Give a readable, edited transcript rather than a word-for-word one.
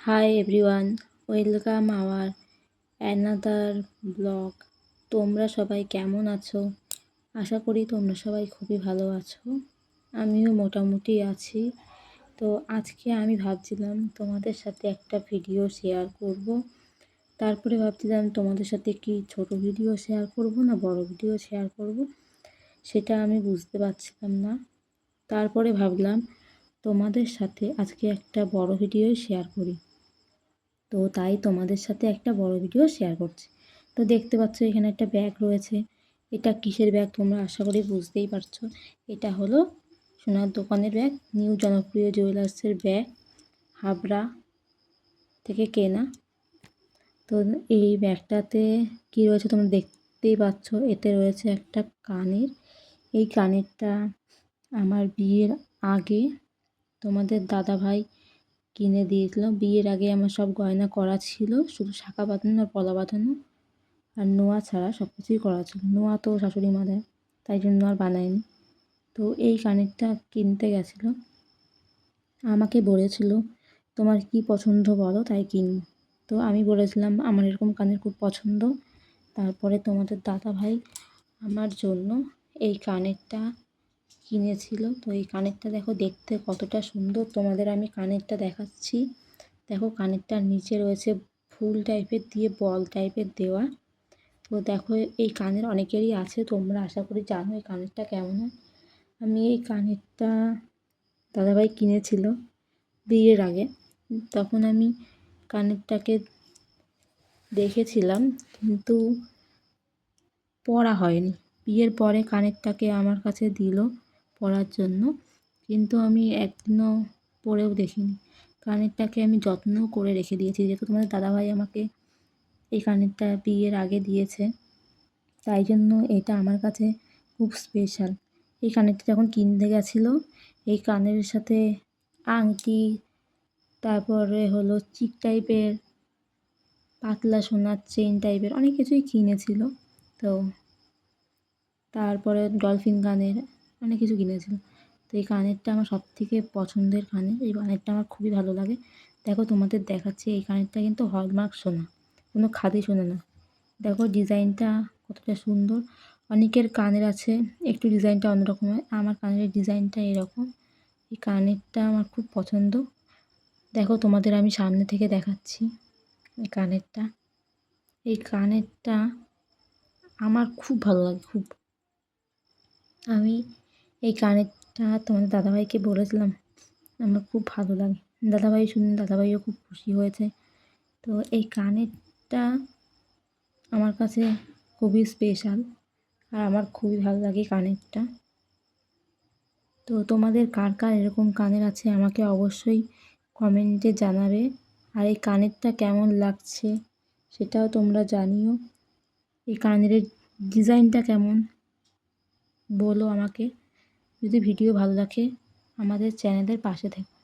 Hi everyone, welcome hour another blog. তোমরা সবাই কেমন আছো? আশা করি তোমরা সবাই খুবই ভালো আছো। আমিও মোটামুটি আছি। তো আজকে আমি ভাবছিলাম তোমাদের সাথে একটা ভিডিও শেয়ার করব। তারপরে ভাবছিলাম তোমাদের সাথে কি ছোট ভিডিও শেয়ার করব না বড় ভিডিও শেয়ার করব, সেটা আমি বুঝতে পারছিলাম না। তারপরে ভাবলাম তোমাদের সাথে আজকে একটা বড় ভিডিও শেয়ার করি। তো তাই তোমাদের সাথে একটা বড় ভিডিও শেয়ার করছি। তো দেখতে পাচ্ছ এখানে একটা ব্যাগ রয়েছে। এটা কিসের ব্যাগ তোমরা আশা করি বুঝতেই পারছো। এটা হলো সোনার দোকানের ব্যাগ, নিউ জনপ্রিয় জুয়েলার্সের ব্যাগ, হাবড়া থেকে কেনা। তো এই ব্যাগটাতে কী রয়েছে তোমরা দেখতেই পাচ্ছ। এতে রয়েছে একটা কানের। এই কানেরটা আমার বিয়ের আগে তোমাদের দাদাভাই কিনে দিয়েছিল। বিয়ের আগে আমার সব গয়না করা ছিল, শুধু শাঁখা বাঁধানো আর পলা বাঁধানো আর নোয়া ছাড়া সব কিছুই করা ছিল। নোয়া তো শাশুড়ি মা দেয়, তাই জন্য আর বানায়নি। তো এই কানেরটা কিনতে গেছিলো, আমাকে বলেছিল তোমার কি পছন্দ বলো তাই কিনবো। তো আমি বলেছিলাম আমার এরকম কানের খুব পছন্দ। তারপরে তোমাদের দাদাভাই আমার জন্য এই কানেরটা কিনেছিল। তো এই কানেরটা দেখো দেখতে কতটা সুন্দর, তোমাদের আমি কানেরটা দেখাচ্ছি। দেখো কানেরটার নিচে রয়েছে ফুল টাইপের দিয়ে বল টাইপের দেওয়া। তো দেখো এই কানের অনেকেরই আছে, তোমরা আশা করি জানো এই কানেরটা কেমন হয়। আমি এই কানেরটা দাদাভাই কিনেছিল বিয়ের আগে, তখন আমি কানেরটাকে দেখেছিলাম কিন্তু পরা হয়নি। বিয়ের পরে কানেরটাকে আমার কাছে দিল পরার জন্য, কিন্তু আমি একদিনও পরেও দেখিনি। কানেরটাকে আমি যত্ন করে রেখে দিয়েছি, যেহেতু তোমাদের দাদাভাই আমাকে এই কানেরটা বিয়ের আগে দিয়েছে, তাই জন্য এটা আমার কাছে খুব স্পেশাল। এই কানেরটা যখন কিনতে গেছিলো, এই কানের সাথে আংটি, তারপরে হলো চিক টাইপের পাতলা সোনার চেইন টাইপের অনেক কিছুই কিনেছিল। তো তারপরে ডলফিন কানের অনেক কিছু কিনেছিল। তো এই কানেরটা আমার সবথেকে পছন্দের কানের। এই কানেরটা আমার খুবই ভালো লাগে। দেখো তোমাদের দেখাচ্ছি, এই কানেরটা কিন্তু হলমার্ক সোনা, কোনো খাদি সোনা না। দেখো ডিজাইনটা কতটা সুন্দর। অনেকের কানের আছে একটু ডিজাইনটা অন্যরকম হয়, আমার কানের ডিজাইনটা এরকম। এই কানেরটা আমার খুব পছন্দ। দেখো তোমাদের আমি সামনে থেকে দেখাচ্ছি এই কানেরটা। এই কানেরটা আমার খুব ভালো লাগে, খুব। আমি এই কানেরটা তোমাদের দাদাভাইকে বলেছিলাম আমার খুব ভালো লাগে। দাদাভাই শুনে দাদাভাইও খুব খুশি হয়েছে। তো এই কানেরটা আমার কাছে খুবই স্পেশাল আর আমার খুবই ভালো লাগে কানেরটা। তো তোমাদের কার কার এরকম কানের আছে আমাকে অবশ্যই কমেন্টে জানাবে। আর এই কানেরটা কেমন লাগছে সেটাও তোমরা জানিও। এই কানের ডিজাইনটা কেমন বলো আমাকে। যদি ভিডিও ভালো লাগে আমাদের চ্যানেলের পাশে থেকো।